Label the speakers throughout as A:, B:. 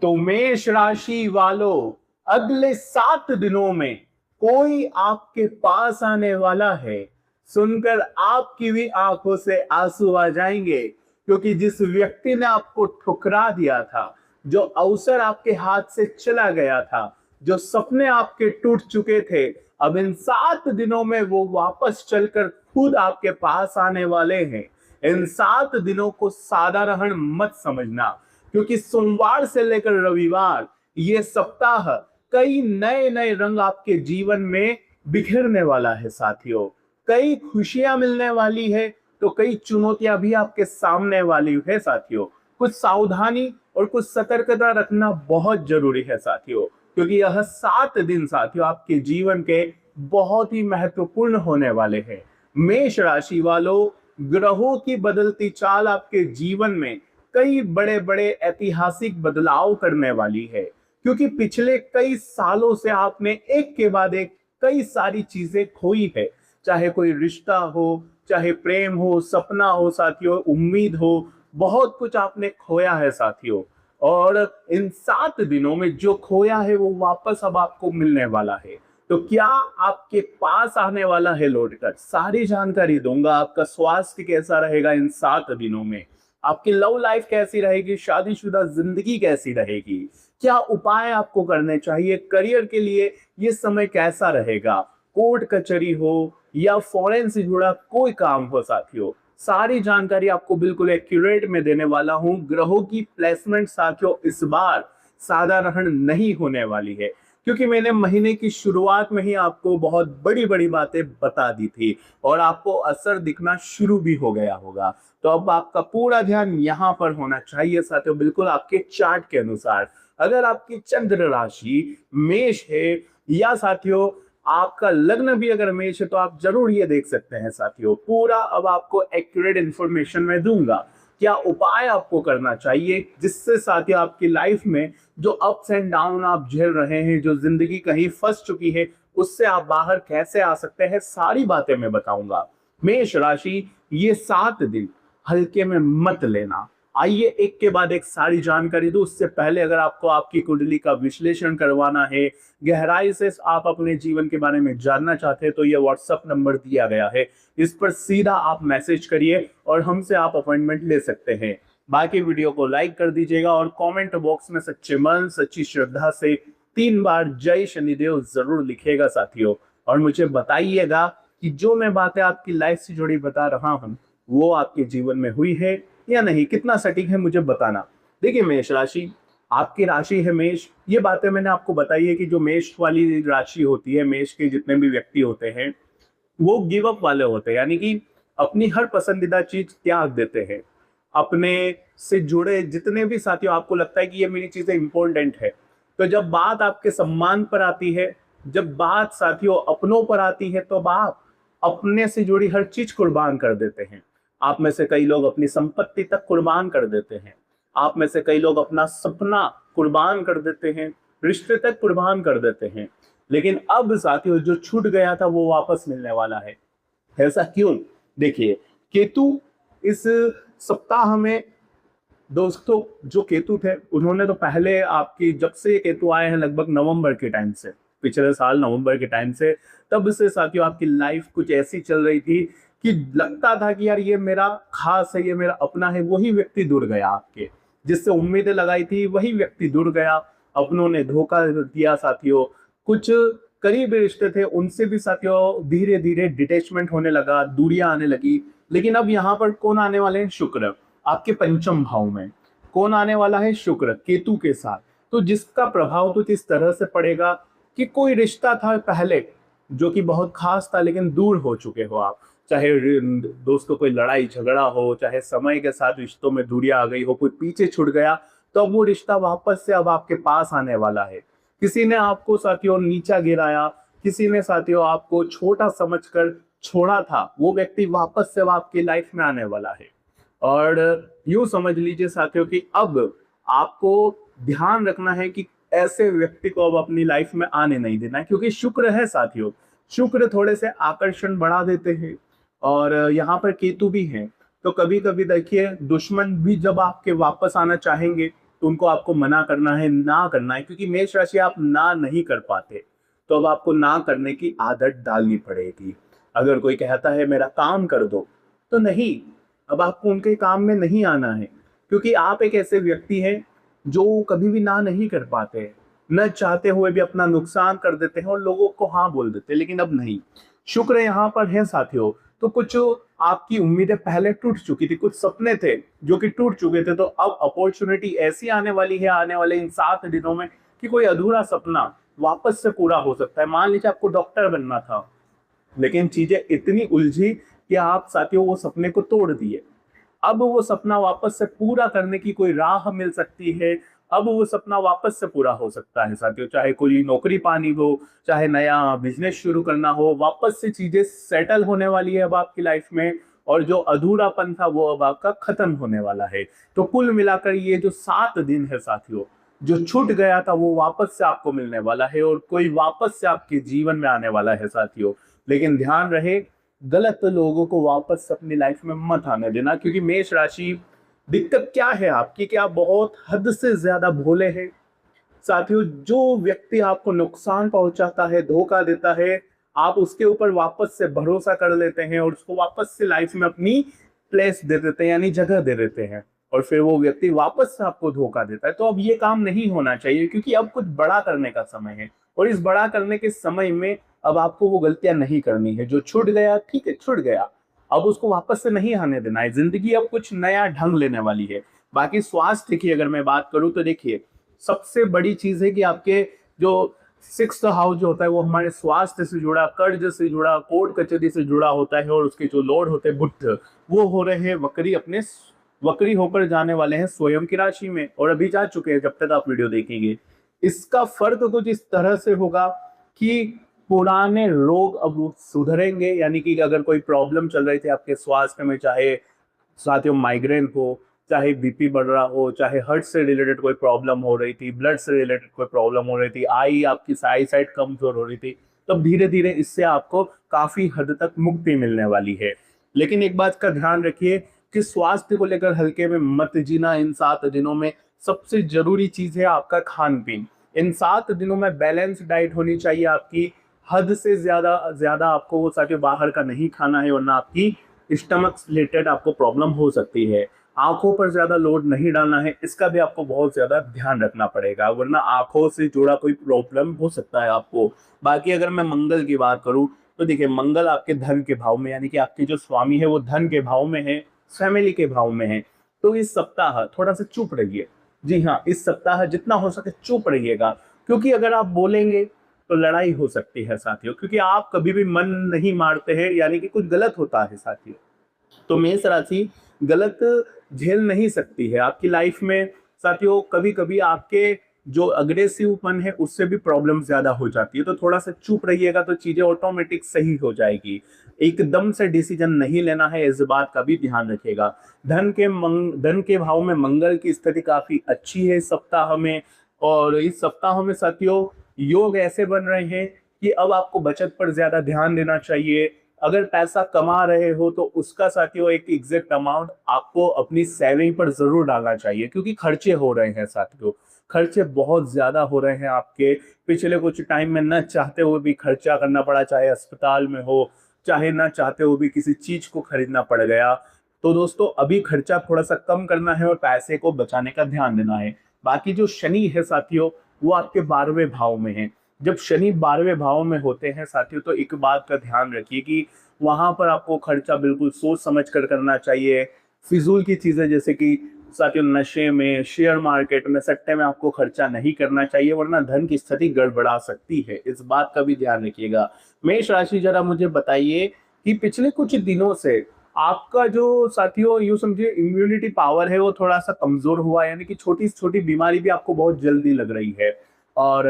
A: तो मेष राशि वालों, अगले 7 दिनों में कोई आपके पास आने वाला है। सुनकर आपकी भी आंखों से आंसू आ जाएंगे, क्योंकि जिस व्यक्ति ने आपको ठुकरा दिया था, जो अवसर आपके हाथ से चला गया था, जो सपने आपके टूट चुके थे, अब इन 7 दिनों में वो वापस चलकर खुद आपके पास आने वाले हैं। इन 7 दिनों को साधारण मत समझना, क्योंकि सोमवार से लेकर रविवार ये सप्ताह कई नए नए रंग आपके जीवन में बिखरने वाला है साथियों। कई खुशियां मिलने वाली है, तो कई चुनौतियां भी आपके सामने वाली है साथियों। कुछ सावधानी और कुछ सतर्कता रखना बहुत जरूरी है साथियों, क्योंकि यह 7 दिन साथियों आपके जीवन के बहुत ही महत्वपूर्ण होने वाले हैं। मेष राशि वालों, ग्रहों की बदलती चाल आपके जीवन में कई बड़े बड़े ऐतिहासिक बदलाव करने वाली है, क्योंकि पिछले कई सालों से आपने एक के बाद एक कई सारी चीजें खोई है। चाहे कोई रिश्ता हो, चाहे प्रेम हो, सपना हो साथियों, उम्मीद हो, बहुत कुछ आपने खोया है साथियों। और इन 7 दिनों में जो खोया है वो वापस अब आपको मिलने वाला है। तो क्या आपके पास आने वाला है लौटकर, सारी जानकारी दूंगा। आपका स्वास्थ्य कैसा रहेगा इन 7 दिनों में, आपकी लव लाइफ कैसी रहेगी, शादीशुदा जिंदगी कैसी रहेगी, क्या उपाय आपको करने चाहिए, करियर के लिए ये समय कैसा रहेगा, कोर्ट कचहरी हो या फॉरेन से जुड़ा कोई काम हो साथियों, सारी जानकारी आपको बिल्कुल एक्यूरेट में देने वाला हूं। ग्रहों की प्लेसमेंट साथियों इस बार साधारण नहीं होने वाली है, क्योंकि मैंने महीने की शुरुआत में ही आपको बहुत बड़ी बड़ी बातें बता दी थी और आपको असर दिखना शुरू भी हो गया होगा। तो अब आपका पूरा ध्यान यहाँ पर होना चाहिए साथियों, बिल्कुल आपके चार्ट के अनुसार। अगर आपकी चंद्र राशि मेष है, या साथियों आपका लग्न भी अगर मेष है, तो आप जरूर ये देख सकते हैं साथियों। पूरा अब आपको एक्यूरेट इंफॉर्मेशन मैं दूंगा, क्या उपाय आपको करना चाहिए, जिससे साथियों आपकी लाइफ में जो अप्स एंड डाउन आप झेल रहे हैं, जो जिंदगी कहीं फंस चुकी है, उससे आप बाहर कैसे आ सकते हैं, सारी बातें मैं बताऊंगा। मेष राशि, ये 7 दिन हल्के में मत लेना। आइए एक के बाद एक सारी जानकारी दूं। उससे पहले अगर आपको आपकी कुंडली का विश्लेषण करवाना है, गहराई से आप अपने जीवन के बारे में जानना चाहते हैं, तो ये व्हाट्सएप नंबर दिया गया है, इस पर सीधा आप मैसेज करिए और हमसे आप अपॉइंटमेंट ले सकते हैं। बाकी वीडियो को लाइक कर दीजिएगा और कमेंट बॉक्स में सच्चे मन सच्ची श्रद्धा से 3 बार जय शनिदेव जरूर लिखिएगा साथियों। और मुझे बताइएगा कि जो मैं बातें आपकी लाइफ से जुड़ी बता रहा हूं वो आपके जीवन में हुई है या नहीं, कितना सटीक है मुझे बताना। देखिए मेष राशि, आपकी राशि है मेष, ये बातें मैंने आपको बताई है कि जो मेष वाली राशि होती है, मेष के जितने भी व्यक्ति होते हैं वो गिव अप वाले होते हैं, यानी कि अपनी हर पसंदीदा चीज त्याग देते हैं। अपने से जुड़े जितने भी साथियों आपको लगता है कि ये मेरी चीजें इंपॉर्टेंट है, तो जब बात आपके सम्मान पर आती है, जब बात साथियों अपनों पर आती है, तो आप अपने से जुड़ी हर चीज कुर्बान कर देते हैं। आप में से कई लोग अपनी संपत्ति तक कुर्बान कर देते हैं। आप में से कई लोग अपना सपना कुर्बान कर देते हैं, रिश्ते तक कुर्बान कर देते हैं। लेकिन अब साथियों जो छूट गया था वो वापस मिलने वाला है। ऐसा क्यों? देखिए, केतु इस सप्ताह में, दोस्तों जो केतु थे उन्होंने तो पहले आपकी, जब से ये केतु आए हैं लगभग नवंबर के टाइम से, पिछले साल नवंबर के टाइम से, तब से साथियों आपकी लाइफ कुछ ऐसी चल रही थी कि लगता था कि यार ये मेरा खास है, ये मेरा अपना है। वही व्यक्ति दूर गया आपके, जिससे उम्मीदें लगाई थी वही व्यक्ति दूर गया। अपनों ने धोखा दिया साथियों। कुछ करीबी रिश्ते थे उनसे भी साथियों धीरे धीरे डिटेचमेंट होने लगा, दूरियां आने लगी। लेकिन अब यहाँ पर कौन आने वाले हैं? शुक्र, आपके पंचम भाव में कौन आने वाला है? शुक्र केतु के साथ। तो जिसका प्रभाव तो इस तरह से पड़ेगा कि कोई रिश्ता था पहले जो कि बहुत खास था, लेकिन दूर हो चुके हो आप। चाहे दोस्तों कोई लड़ाई झगड़ा हो, चाहे समय के साथ रिश्तों में दूरियां आ गई हो, कोई पीछे छूट गया, तो अब वो रिश्ता वापस से अब आपके पास आने वाला है। किसी ने आपको साथियों नीचा गिराया, किसी ने साथियों आपको छोटा समझकर छोड़ा था, वो व्यक्ति वापस से अब आपकी लाइफ में आने वाला है। और यूं समझ लीजिए साथियों कि अब आपको ध्यान रखना है कि ऐसे व्यक्ति को अब अपनी लाइफ में आने नहीं देना है, क्योंकि शुक्र है साथियों, शुक्र थोड़े से आकर्षण बढ़ा देते हैं। और यहाँ पर केतु भी है, तो कभी कभी देखिए दुश्मन भी जब आपके वापस आना चाहेंगे तो उनको आपको मना करना है, ना करना है, क्योंकि मेष राशि आप ना नहीं कर पाते, तो अब आपको ना करने की आदत डालनी पड़ेगी। अगर कोई कहता है मेरा काम कर दो, तो नहीं, अब आपको उनके काम में नहीं आना है, क्योंकि आप एक ऐसे व्यक्ति हैं जो कभी भी ना नहीं कर पाते हैं, न चाहते हुए भी अपना नुकसान कर देते हैं और लोगों को हाँ बोल देते हैं, लेकिन अब नहीं। शुक्र यहाँ पर है साथियों। तो कुछ आपकी उम्मीदें पहले टूट चुकी थी, कुछ सपने थे जो कि टूट चुके थे, तो अब अपॉर्चुनिटी ऐसी आने वाली है आने वाले इन 7 दिनों में कि कोई अधूरा सपना वापस से पूरा हो सकता है। मान लीजिए आपको डॉक्टर बनना था, लेकिन चीजें इतनी उलझी कि आप साथियों वो सपने को तोड़ दिए। अब वो सपना वापस से पूरा करने की कोई राह मिल सकती है। अब वो सपना वापस से पूरा हो सकता है साथियों, चाहे कोई नौकरी पानी हो, चाहे नया बिजनेस शुरू करना हो, वापस से चीजें सेटल होने वाली है अब आपकी लाइफ में, और जो अधूरापन था वो अब आपका खत्म होने वाला है। तो कुल मिलाकर ये जो 7 दिन है साथियों, जो छूट गया था वो वापस से आपको मिलने वाला है, और कोई वापस से आपके जीवन में आने वाला है साथियों। लेकिन ध्यान रहे, गलत लोगों को वापस अपनी लाइफ में मत आने देना, क्योंकि मेष राशि, दिक्कत क्या है आपकी कि आप बहुत हद से ज्यादा भोले हैं साथियों। जो व्यक्ति आपको नुकसान पहुंचाता है, धोखा देता है, आप उसके ऊपर वापस से भरोसा कर लेते हैं और उसको वापस से लाइफ में अपनी प्लेस दे देते हैं, यानी जगह दे देते हैं, और फिर वो व्यक्ति वापस से आपको धोखा देता है। तो अब ये काम नहीं होना चाहिए, क्योंकि अब कुछ बड़ा करने का समय है, और इस बड़ा करने के समय में अब आपको वो गलतियां नहीं करनी है। जो छूट गया ठीक है, छूट गया, अब उसको वापस से नहीं आने देना है। जिंदगी अब कुछ नया ढंग लेने वाली है। बाकी स्वास्थ्य की अगर मैं बात करूं तो देखिए, सबसे बड़ी चीज है कि आपके जो 6th हाउस जो होता है वो हमारे स्वास्थ्य से जुड़ा, कर्ज से जुड़ा, कोर्ट कचहरी से जुड़ा होता है, और उसके जो लॉर्ड होते हैं बुध, वो हो रहे हैं वक्री, अपने वक्री होकर जाने वाले हैं स्वयं की राशि में, और अभी जा चुके हैं जब तक आप वीडियो देखेंगे। इसका फर्क कुछ इस तरह से होगा कि पुराने रोग अब सुधरेंगे, यानी कि अगर कोई प्रॉब्लम चल रही थी आपके स्वास्थ्य में, चाहे साथियों माइग्रेन हो, चाहे बीपी बढ़ रहा हो, चाहे हार्ट से रिलेटेड कोई प्रॉब्लम हो रही थी, ब्लड से रिलेटेड कोई प्रॉब्लम हो रही थी, आपकी आई साइट कमजोर हो रही थी, तब धीरे धीरे इससे आपको काफी हद तक मुक्ति मिलने वाली है। लेकिन एक बात का ध्यान रखिए कि स्वास्थ्य को लेकर हल्के में मत जीना इन 7 दिनों में। सबसे जरूरी चीज है आपका खान पीन। इन 7 दिनों में बैलेंस डाइट होनी चाहिए आपकी। हद से ज्यादा ज्यादा आपको वो साथियों बाहर का नहीं खाना है, वरना आपकी स्टमक रिलेटेड आपको प्रॉब्लम हो सकती है। आंखों पर ज्यादा लोड नहीं डालना है, इसका भी आपको बहुत ज्यादा ध्यान रखना पड़ेगा, वरना आंखों से जुड़ा कोई प्रॉब्लम हो सकता है आपको। बाकी अगर मैं मंगल की बात करूं तो देखिए, मंगल आपके धन के भाव में, यानी कि आपके जो स्वामी है वो धन के भाव में है, फैमिली के भाव में है। तो इस सप्ताह थोड़ा सा चुप रहिए। जी हाँ, इस सप्ताह जितना हो सके चुप रहिएगा, क्योंकि अगर आप बोलेंगे तो लड़ाई हो सकती है साथियों, क्योंकि आप कभी भी मन नहीं मारते हैं, यानी कि कुछ गलत होता है साथियों। तो मेष राशि गलत झेल नहीं सकती है आपकी लाइफ में साथियों। कभी कभी आपके जो अग्रेसिवपन है उससे भी प्रॉब्लम ज्यादा हो जाती है, तो थोड़ा सा चुप रहिएगा तो चीजें ऑटोमेटिक सही हो जाएगी। एकदम से डिसीजन नहीं लेना है, इस बात का भी ध्यान रखिएगा। धन के भाव में मंगल की स्थिति काफी अच्छी है इस सप्ताह में, और इस सप्ताह में साथियों योग ऐसे बन रहे हैं कि अब आपको बचत पर ज्यादा ध्यान देना चाहिए। अगर पैसा कमा रहे हो तो उसका साथियों एक एग्जैक्ट अमाउंट आपको अपनी सेविंग पर जरूर डालना चाहिए, क्योंकि खर्चे हो रहे हैं साथियों, खर्चे बहुत ज्यादा हो रहे हैं आपके। पिछले कुछ टाइम में न चाहते हुए भी खर्चा करना पड़ा, चाहे अस्पताल में हो, चाहे न चाहते हुए भी किसी चीज को खरीदना पड़ गया। तो दोस्तों अभी खर्चा थोड़ा सा कम करना है और पैसे को बचाने का ध्यान देना है। बाकी जो शनि है साथियों वो आपके 12वें भाव में है। जब शनि 12वें भाव में होते हैं साथियों तो एक बात का ध्यान रखिए कि वहां पर आपको खर्चा बिल्कुल सोच समझ कर करना चाहिए। फिजूल की चीजें जैसे कि साथियों नशे में, शेयर मार्केट में, सट्टे में आपको खर्चा नहीं करना चाहिए, वरना धन की स्थिति गड़बड़ा सकती है। इस बात का भी ध्यान रखिएगा। मेष राशि जरा मुझे बताइए कि पिछले कुछ दिनों से आपका जो साथियों यूं समझिए इम्यूनिटी पावर है वो थोड़ा सा कमजोर हुआ है, यानी कि छोटी छोटी बीमारी भी आपको बहुत जल्दी लग रही है, और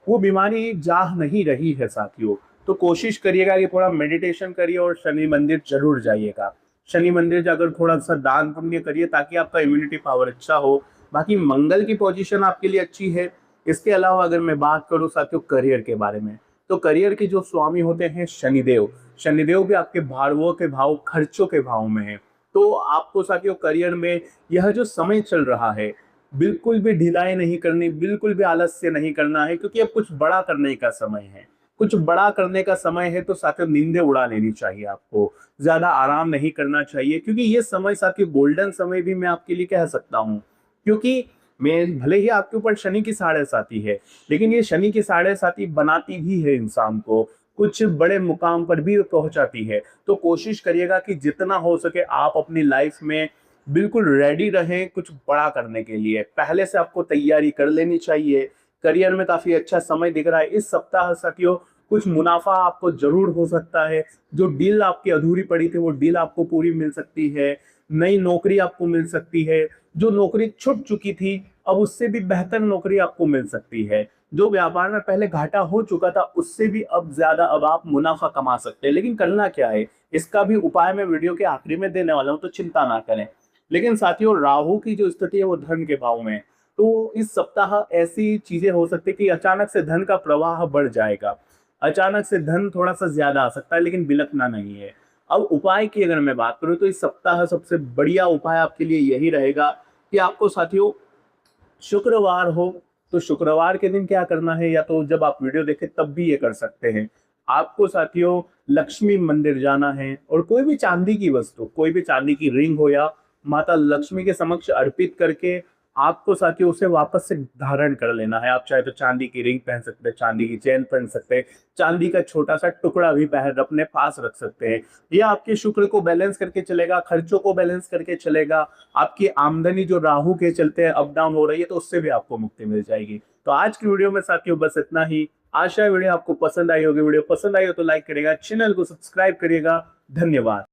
A: वो बीमारी जाह नहीं रही है साथियों। तो कोशिश करिएगा कि थोड़ा मेडिटेशन करिए और शनि मंदिर जरूर जाइएगा। शनि मंदिर जाकर थोड़ा सा दान पुण्य करिए ताकि आपका इम्यूनिटी पावर अच्छा हो। बाकी मंगल की पोजीशन आपके लिए अच्छी है। इसके अलावा अगर मैं बात करूं साथियों करियर के बारे में, तो करियर के जो स्वामी होते हैं शनिदेव, शनिदेव भी आपके भावों के भाव, खर्चों के भाव में है। तो आपको साथियों करियर में यह जो समय चल रहा है, बिल्कुल भी ढिलाई नहीं करनी, बिल्कुल भी आलस्य नहीं करना है, क्योंकि अब कुछ बड़ा करने का समय है। कुछ बड़ा करने का समय है तो साथियों नींदें उड़ा लेनी चाहिए आपको, ज्यादा आराम नहीं करना चाहिए, क्योंकि ये समय साथियों गोल्डन समय भी मैं आपके लिए कह सकता हूँ। क्योंकि मैं भले ही आपके ऊपर शनि की साढ़े साती है, लेकिन ये शनि की साढ़े साती बनाती भी है इंसान को, कुछ बड़े मुकाम पर भी पहुंचाती है। तो कोशिश करिएगा कि जितना हो सके आप अपनी लाइफ में बिल्कुल रेडी रहें कुछ बड़ा करने के लिए। पहले से आपको तैयारी कर लेनी चाहिए। करियर में काफी अच्छा समय दिख रहा है इस सप्ताह साथियों। कुछ मुनाफा आपको जरूर हो सकता है। जो डील आपकी अधूरी पड़ी थी वो डील आपको पूरी मिल सकती है। नई नौकरी आपको मिल सकती है। जो नौकरी छूट चुकी थी अब उससे भी बेहतर नौकरी आपको मिल सकती है। जो व्यापार में पहले घाटा हो चुका था उससे भी अब ज्यादा अब आप मुनाफा कमा सकते हैं। लेकिन करना क्या है, इसका भी उपाय मैं वीडियो के आखिरी में देने वाला हूं, तो चिंता ना करें। लेकिन साथियों राहु की जो स्थिति है वो धन के भाव में है। तो इस सप्ताह ऐसी चीजें हो सकती है कि अचानक से धन का प्रवाह बढ़ जाएगा। अचानक से धन थोड़ा सा ज्यादा आ सकता है, लेकिन बिलकना नहीं है। अब उपाय की अगर मैं बात करूं तो इस सप्ताह सबसे बढ़िया उपाय आपके लिए यही रहेगा कि आपको साथियों शुक्रवार हो तो शुक्रवार के दिन क्या करना है, या तो जब आप वीडियो देखें तब भी ये कर सकते हैं। आपको साथियों लक्ष्मी मंदिर जाना है और कोई भी चांदी की वस्तु, कोई भी चांदी की रिंग हो या माता लक्ष्मी के समक्ष अर्पित करके आपको साथियों उसे वापस से धारण कर लेना है। आप चाहे तो चांदी की रिंग पहन सकते हैं, चांदी की चेन पहन सकते हैं, चांदी का छोटा सा टुकड़ा भी पहन अपने पास रख सकते हैं। यह आपके शुक्र को बैलेंस करके चलेगा, खर्चों को बैलेंस करके चलेगा। आपकी आमदनी जो राहु के चलते अप डाउन हो रही है तो उससे भी आपको मुक्ति मिल जाएगी। तो आज की वीडियो में साथियों बस इतना ही। आशा है वीडियो आपको पसंद आई होगी। वीडियो पसंद आई हो तो लाइक करिएगा, चैनल को सब्सक्राइब करिएगा। धन्यवाद।